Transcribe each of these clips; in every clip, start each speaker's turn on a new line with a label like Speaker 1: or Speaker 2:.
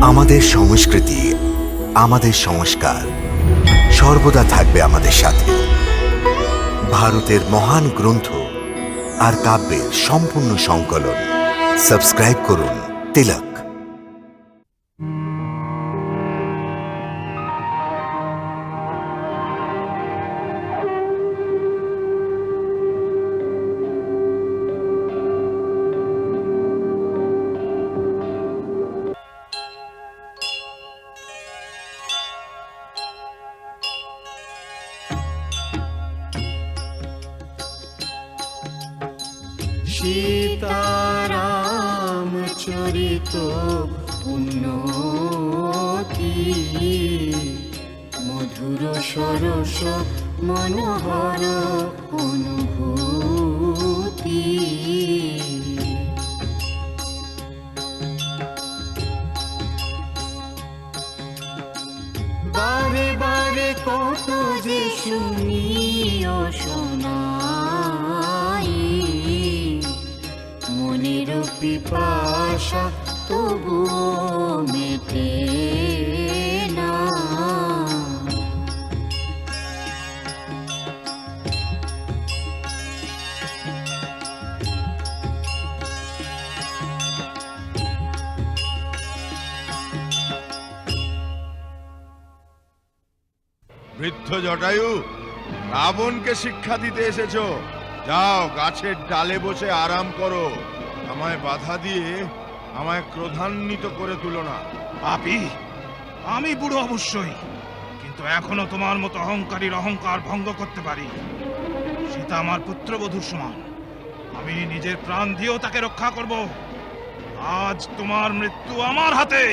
Speaker 1: আমাদের সংস্কৃতি, আমাদের সংস্কার সর্বদা থাকবে আমাদের সাথে। ভারতের মহান গ্রন্থ আর কাব্যের সম্পূর্ণ সংকলন। সাবস্ক্রাইব করুন তিলক।
Speaker 2: সীতারাম চরিত উন্নতি, মধুর সরস মনোহর অনুভূতি। বারে বারে কত যে শুনিও শোনাই, মনের পিপাসা তবুও মেটে না।
Speaker 3: বৃদ্ধ জটায়ু, রাবণকে শিক্ষা দিতে এসেছো? যাও, গাছের ডালে বসে আরাম করো। আমায় বাধা দিয়ে আমায় ক্রোধান্বিত করে তুলো না।
Speaker 4: পাপী, আমি বুড়ো অবশ্যই, কিন্তু এখনো তোমার মতো অহংকারীর অহংকার ভঙ্গ করতে পারি। সীতা আমার পুত্রবধূর সমান, আমি নিজের প্রাণ দিয়েও তাকে রক্ষা করব। আজ তোমার মৃত্যু আমার হাতে।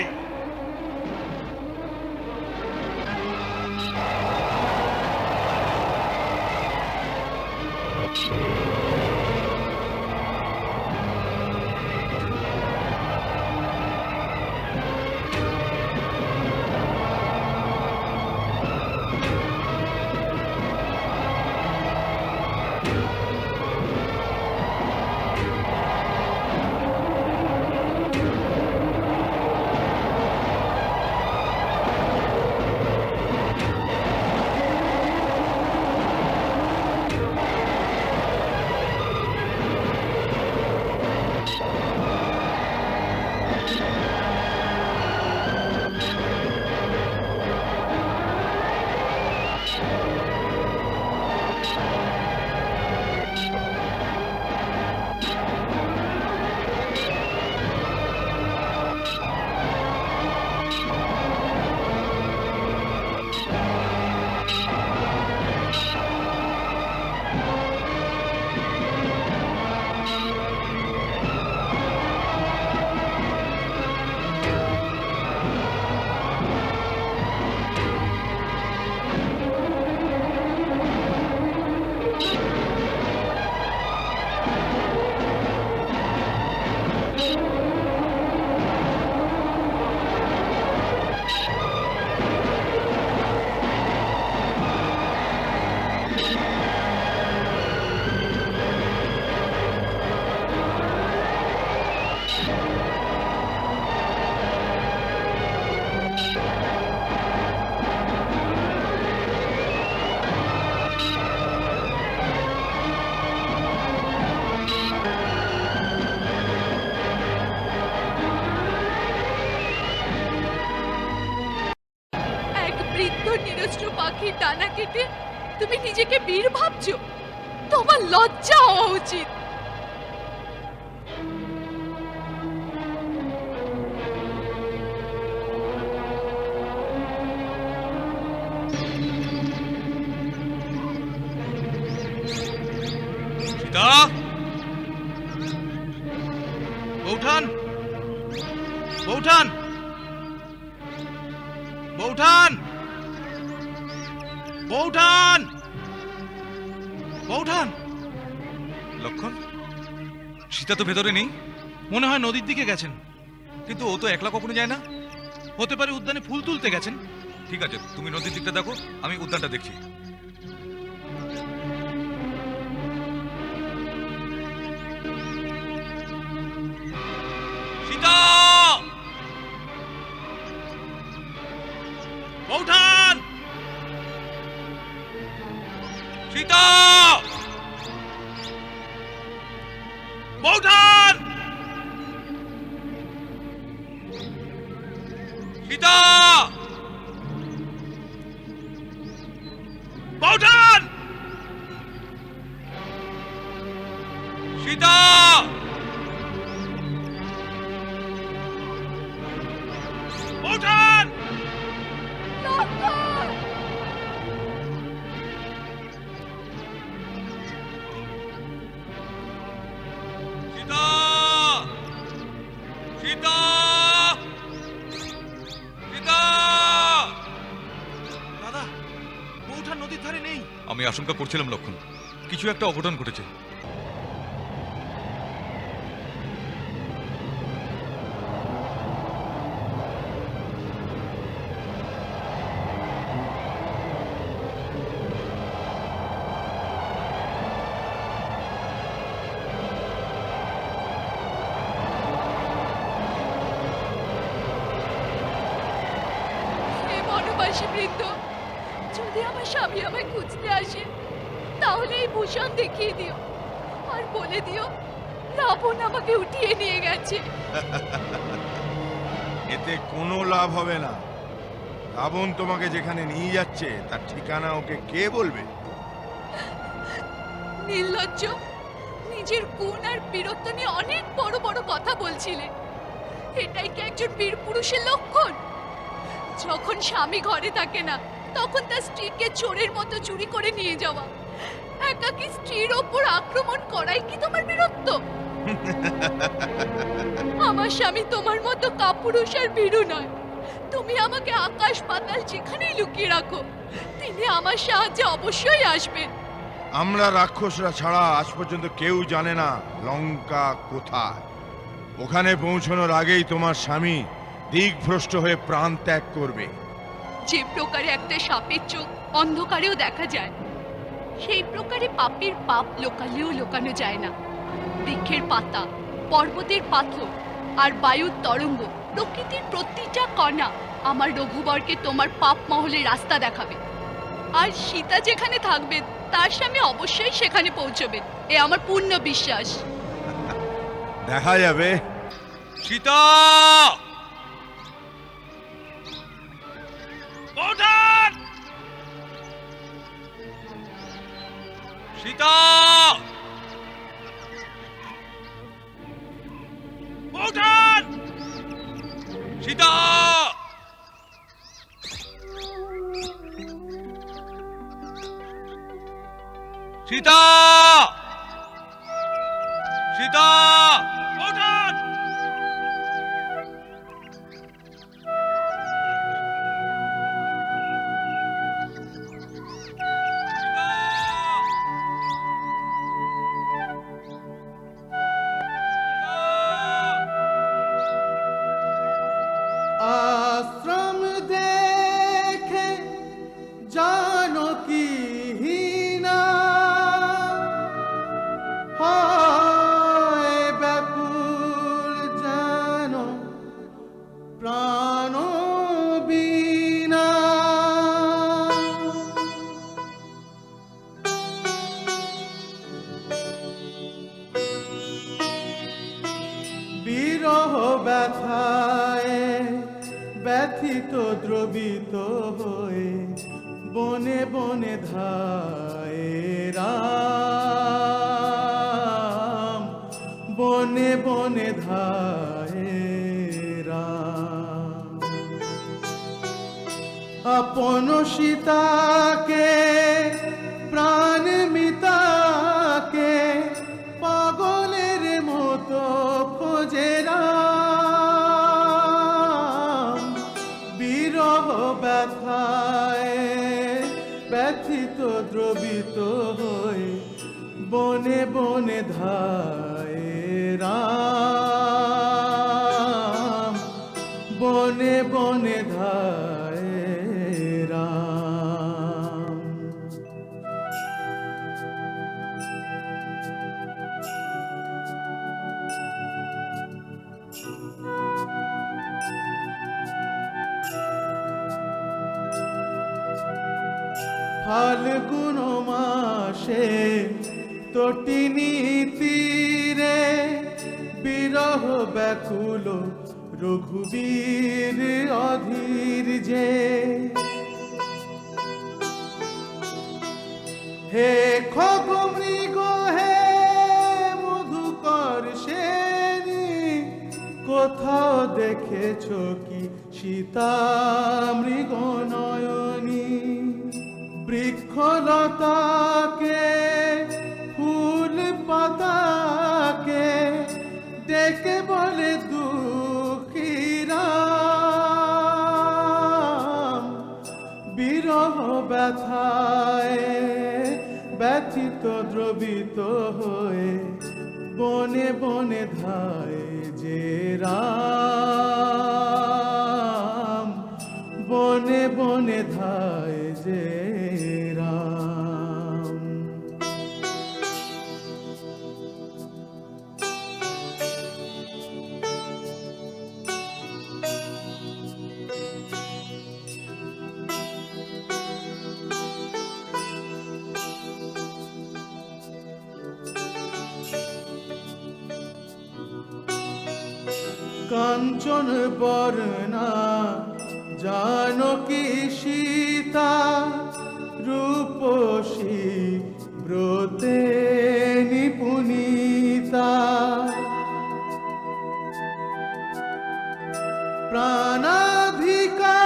Speaker 5: নিরস্ত্র পাখির ডানা কেটে তুমি নিজেকে বীর ভাবছো? তোমার লজ্জা হওয়া উচিত।
Speaker 4: সীতা, বৌঠান, বৌঠান, বৌঠান, বৌঠান, বৌঠান।
Speaker 6: লক্ষণ, সীতা তো ভেতরে নেই।
Speaker 4: মনে হয় নদীর দিকে গেছেন।
Speaker 6: কিন্তু ও তো একলা কখনো যায় না।
Speaker 4: হতে পারে উদ্যানে ফুল তুলতে গেছেন।
Speaker 6: ঠিক আছে, তুমি নদীর দিকটা দেখো, আমি উদ্যানটা দেখছি। সীতা, সীতা! বৌঠান! সীতা! বৌঠান!
Speaker 5: লক্ষণ!
Speaker 6: সীতা! সীতা! সীতা!
Speaker 4: দাদা, বৌঠান নদীর ধারে নেই।
Speaker 6: আমি আশঙ্কা করছিলাম লক্ষণ, কিছু একটা অঘটন ঘটেছে।
Speaker 5: হে বনবাসী বৃন্দ, যদি আমার স্বামী আমায় খুঁজতে আসে তাহলে এই ভূষণ দেখিয়ে দিও আর বলে দিও রাবণ আমাকে উঠিয়ে নিয়ে গেছে।
Speaker 3: এতে কোনো লাভ হবে না। রাবণ তোমাকে যেখানে নিয়ে যাচ্ছে তার ঠিকানা ওকে কে বলবে?
Speaker 5: নির্লজ্জ, নিজের গুণ আর বীরত্ব নিয়ে অনেক বড় বড় কথা বলছিলে। এটাই কি একজন বীর পুরুষের লক্ষণ? যখন স্বামী ঘরে থাকে না তখন তার স্ত্রীকে চোরের মতো চুরি করে নিয়ে যাওয়া, একাকী স্ত্রীর ওপর আক্রমণ করাই কি তোমার বীরত্ব? আমার স্বামী তোমার মতো কাপুরুষ আর ভীরু নয়। তুমি আমাকে আকাশ পাতাল যেখানেই লুকিয়ে রাখো, তিনি আমার সাহায্যে অবশ্যই আসবেন।
Speaker 3: আমরা রাক্ষসরা ছাড়া আজ পর্যন্ত কেউ জানে না লঙ্কা কোথায়। ওখানে পৌঁছানোর আগেই তোমার স্বামী দিকভ্রষ্ট হয়ে প্রাণ ত্যাগ করবে।
Speaker 5: যে প্রকারে একটা সাপের চোখ অন্ধকারেও দেখা যায়, সেই প্রকারে পাপের পাপ লোকালেও লোকানো যায় না। বৃক্ষের পাতা, পর্বতের পাথর আর বায়ুর তরঙ্গ, প্রকৃতির প্রতিটা কণা আমার রঘুবরকে তোমার পাপ মহলে রাস্তা দেখাবে। আর সীতা যেখানে থাকবেন তার স্বামী অবশ্যই সেখানে পৌঁছবেন, এ আমার পূর্ণ বিশ্বাস।
Speaker 3: দেখা যাবে।
Speaker 6: সীতা! বৌঠান! সীতা! বৌঠান! সীতা! সীতা! সীতা! বৌঠান!
Speaker 7: आश्रम देखे जानकी हीना हाय व्याकुल जानो प्राणो बीना বিরহ ব্যথায় ব্যথিত দ্রবিত হয়ে বনে বনে ধায় রাম, বনে বনে ধায় রাম। আপন সীতাকে প্রাণ মিতাকে পাগলের মতো খোঁজে রাম, বিরহ ব্যথায় ব্যথিত দ্রবিত হয়ে বনে বনে ধায় রাম, বনে বনে ধায় রাম। ফাল্গুন মাসে তটিনী তীরে বিরহ ব্যাকুল রঘুবীর অধীর যে হে খগমৃগ হে মধুকর সেনী, কোথাও দেখেছ কি সীতা মৃগ নয়নী? বৃক্ষলতাকে ফুল পাতাকে ডেকে বলে দুঃখীরাম, বিরহ ব্যথায় ব্যথিত দ্রবিত হয়ে বনে বনে ধায় যে রাম, বনে বনে ধায় যে রাম। কাঞ্চন বর্ণা জানকী সীতা, রূপসী ব্রতে নিপুণিতা, প্রাণাধিকা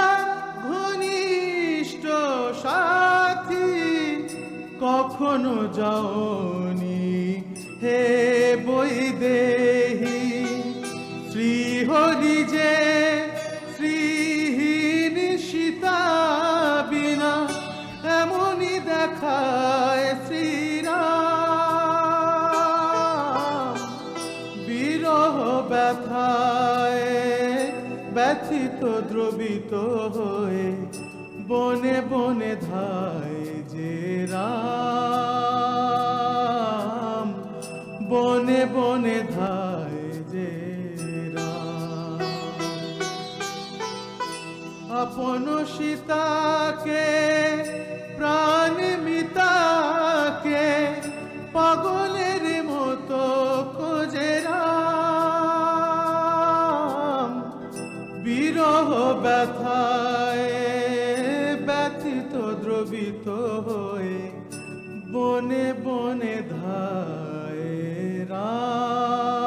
Speaker 7: ঘনিষ্ঠ সাথী, কখনো যাওনি হে বৈদেহী? শ্রীহরি যে শ্রীহীন সীতা বিনা এমনই দেখায় শ্রীরাম, বিরহ ব্যথায় ব্যথিত দ্রবিত হয়ে বনে বনে ধায় যে রাম, বনে বনে ধায় যে রাম। আপন সীতাকে প্রাণ মিতাকে পাগলের মতো খোঁজে রাম, বিরহ ব্যথায় ব্যথিত দ্রবিত হয়ে বনে বনে ধায় রাম,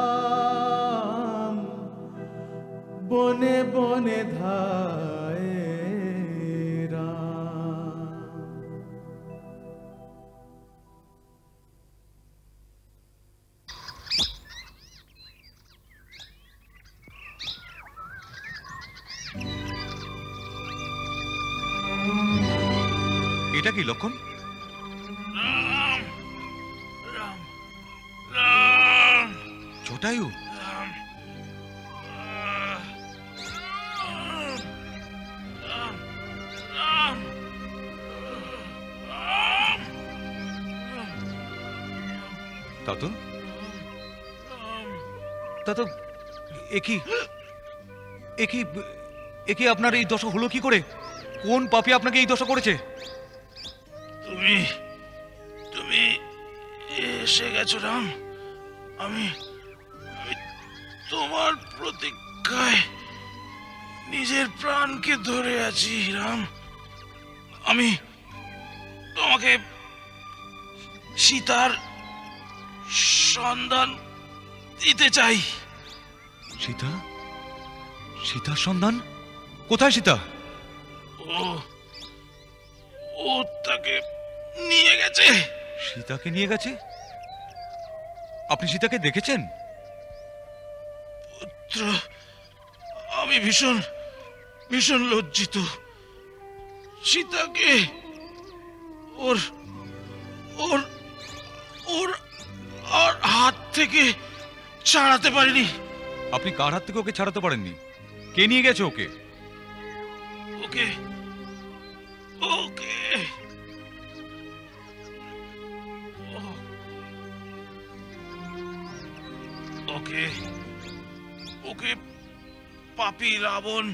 Speaker 7: বনে বনে ধায় রাম।
Speaker 6: এটা কি লক্ষণ?
Speaker 4: রাম, রাম, রাম,
Speaker 6: জটায়ু,
Speaker 4: রাম, রাম, রাম, রাম,
Speaker 6: তাতো তাতো একই একই একই আপনার এই দশা হলো কি করে? কোন পাপী আপনাকে এই দশা করেছে?
Speaker 4: তুমি তুমি এসে গেছো রাম। আমি আমি তোমার প্রতীক্ষায় নিজের প্রাণকে ধরে আছি রাম। আমি তোমাকে সীতার সন্ধান দিতে চাই।
Speaker 6: সীতা? সীতার সন্ধান? কোথায় সীতা?
Speaker 4: ও ও তাকে নিয়ে গেছে।
Speaker 6: সীতাকে নিয়ে গেছে? আপনি সীতাকে দেখেছেন?
Speaker 4: পুত্র, আমি ভীষণ ভীষণ লজ্জিত। সীতাকে ওর ওর ওর আর হাত থেকে ছাড়াতে পারিনি।
Speaker 6: আপনি কার হাত থেকে ওকে ছাড়াতে পারেননি? কে নিয়ে গেছে ওকে?
Speaker 4: ওকে ওকে ওকে ওকে পাপী রাবণ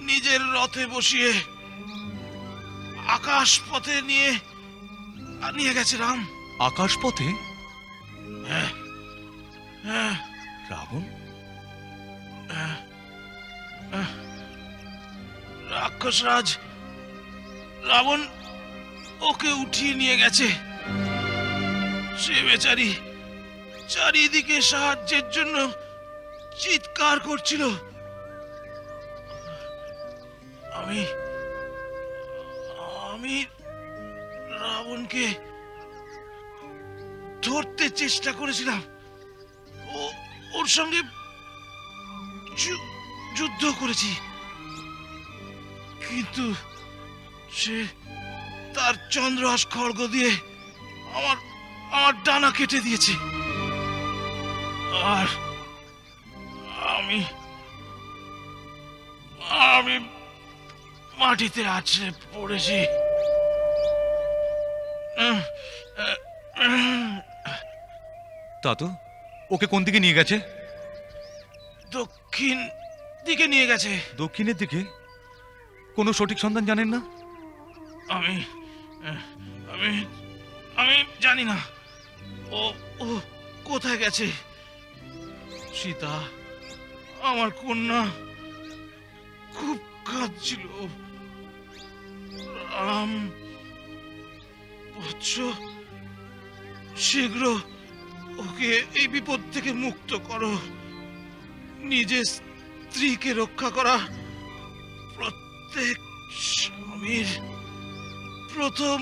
Speaker 4: নিজের রথে বসিয়ে আকাশ পথে নিয়ে গেছে রাম।
Speaker 6: আকাশ পথে?
Speaker 4: হ্যাঁ হ্যাঁ
Speaker 6: রাবণ?
Speaker 4: হ্যাঁ রাক্ষসরাজ রাবণ ওকে উঠিয়ে নিয়ে গেছে। সে বেচারি চারিদিকে সাহায্যের জন্য চিৎকার করছিল। আমি আমি রাবণকে ধরতে চেষ্টা করেছিলাম, ওর সঙ্গে যুদ্ধ করেছি, কিন্তু সে তার চন্দ্রহাস খড়গ দিয়ে আমার আমার ডানা কেটে দিয়েছে, আর আমি আমি মাটিতে আছড়ে পড়েছি।
Speaker 6: তা তো ওকে কোন দিকে নিয়ে গেছে?
Speaker 4: দক্ষিণ দিকে নিয়ে গেছে।
Speaker 6: দক্ষিণের দিকে? কোনো সঠিক সন্ধান জানেন না?
Speaker 4: আমি আমি আমি জানি না ও ও কোথায় গেছে। সীতা, আমার কন্যা, খুব কাঁদছিল। রাম, বৎস, শীঘ্র ওকে এই বিপদ থেকে মুক্ত করো। নিজের স্ত্রীকে রক্ষা করা প্রত্যেক স্বামীর প্রথম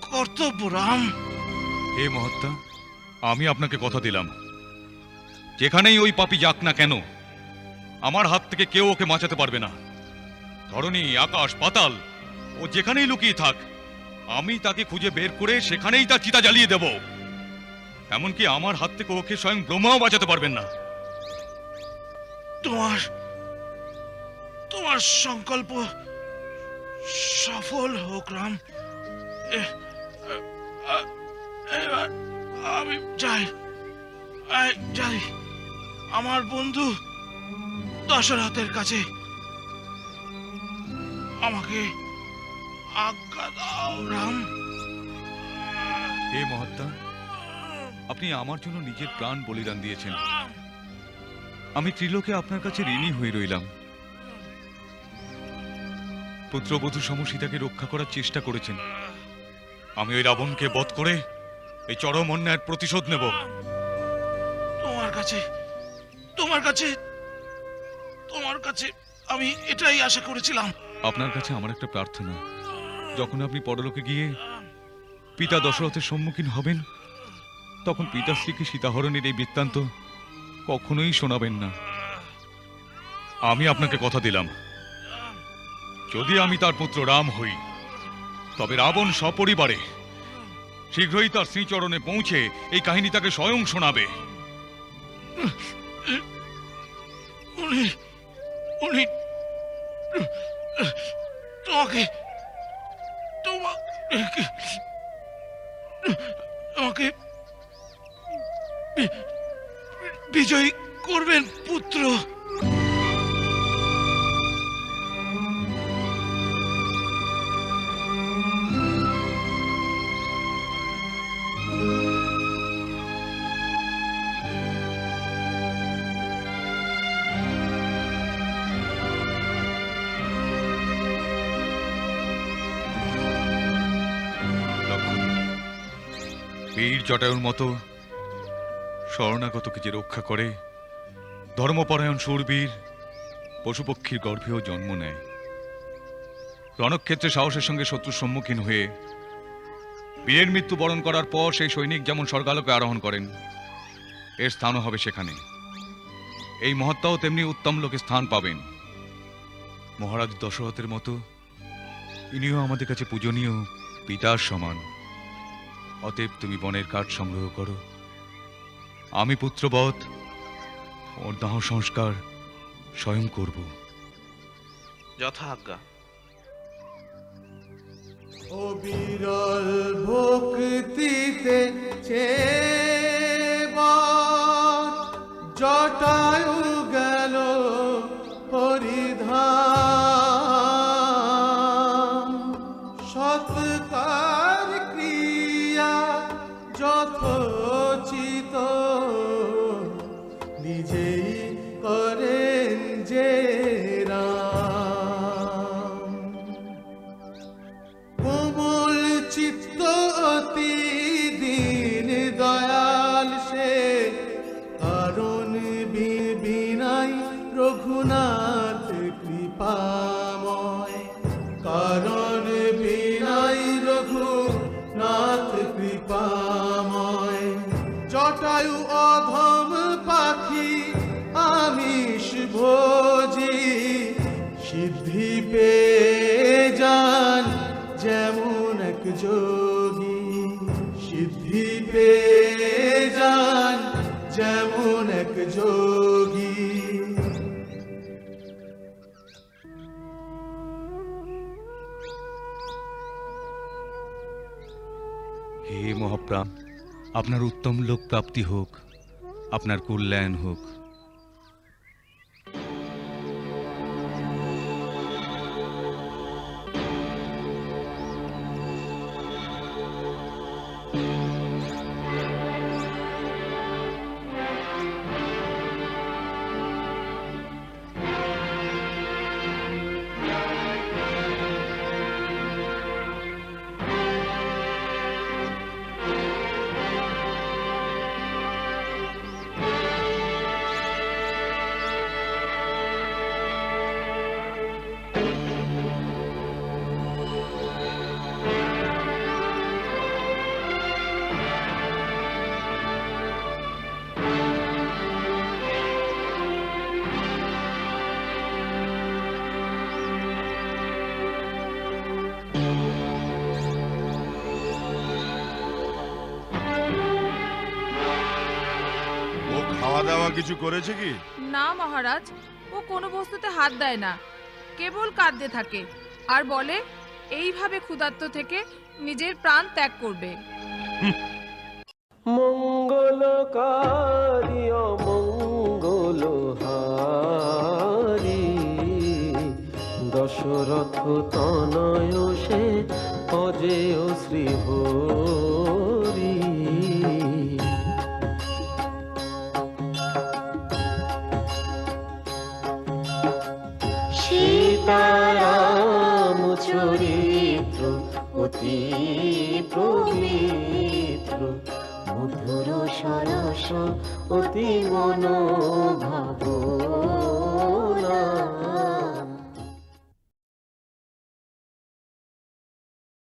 Speaker 4: কর্তব্য। রাম,
Speaker 6: হে মহাত্মা, আমি আপনাকে কথা দিলাম, যেখানেই ওই পাপী যাক না কেন, আমার হাত থেকে কেউ ওকে বাঁচাতে পারবে না। ধরণী, আকাশ, পাতাল, ও যেখানেই লুকিয়ে থাক, আমি তাকে খুঁজে বের করে সেখানেই তার চিতা জ্বালিয়ে দেব। এমনকি আমার হাত থেকে ওকে স্বয়ং ব্রহ্মাও বাঁচাতে পারবেন না।
Speaker 4: তোমার তোমার সংকল্প সফল হোক রাম। এবার আমি যাই আমার বন্ধু দশরথের কাছে। আমাকে আজ্ঞা দাও রাম।
Speaker 6: হে মহাত্মা, আপনি আমার জন্য নিজের প্রাণ বলিদান দিয়েছেন। আমি ত্রিলোকে আপনার কাছে ঋণী হয়ে রইলাম। পুত্রবধূ সম সীতাকে রক্ষা করার চেষ্টা করেছেন। আমি ওই রাবণকে বধ করে এই চরম অন্যায়ের প্রতিশোধ নেব।
Speaker 4: তোমার কাছে আমি এটাই আশা করেছিলাম।
Speaker 6: আপনার কাছে আমার একটা প্রার্থনা, যখন আপনি পরলোকে গিয়ে পিতা দশরথের সম্মুখীন হবেন, তখন পিতাশ্রীকে সীতাহরণের এই বৃত্তান্ত কখনোই শোনাবেন না। আমি আপনাকে কথা দিলাম, যদি আমি তার পুত্র রাম হই, তবে রাবণ সপরিবারে শীঘ্রই তার শ্রীচরণে পৌঁছে এই কাহিনী তাকে স্বয়ং শোনাবে।
Speaker 4: উনি তোমাকে বিজয়ী করবেন পুত্র।
Speaker 6: বীর জটায়ুর মতো শরণাগতকে যে রক্ষা করে, ধর্মপরায়ণ শূরবীর পশুপক্ষীর গর্ভেও জন্ম নেয়। রণক্ষেত্রে সাহসের সঙ্গে শত্রুর সম্মুখীন হয়ে বীরের মৃত্যু বরণ করার পর সেই সৈনিক যেমন স্বর্গালোকে আরোহণ করেন, এর স্থানও হবে সেখানে। এই মহাত্মাও তেমনি উত্তম লোকে স্থান পাবেন। মহারাজ দশরথের মতো ইনিও আমাদের কাছে পূজনীয় পিতার সমান। অতএব তুমি বনের কাঠ সংগ্রহ করো, আমি পুত্রবৎ ওর দাহ সংস্কার স্বয়ং করব।
Speaker 4: যথা আজ্ঞা।
Speaker 7: ও বিরল ভক্তিতে চেবার জটায়ু গেল হরিধাম। সৎকার ক্রিয়া যথোচিত নিজেই করেন যে রাম। যোগী।
Speaker 6: হে মহাপ্রাণ, আপনার উত্তম লোক প্রাপ্তি হোক, আপনার কল্যাণ হোক।
Speaker 3: ও খাওয়া দাওয়া কিছু করেছে কি?
Speaker 8: না মহারাজ, ও কোনো বস্তুতে হাত দেয় না, কেবল কাঁদতে থাকে আর বলে এইভাবে ক্ষুধার্ত থেকে নিজের প্রাণ ত্যাগ করবে।
Speaker 9: মঙ্গলকারী অমঙ্গলহারী, দশরথ তনয় সে অজেয় শ্রীহরি। সীতারাম চরিত্র অতি পবিত্র, মধুর সরস অতি মনোভাব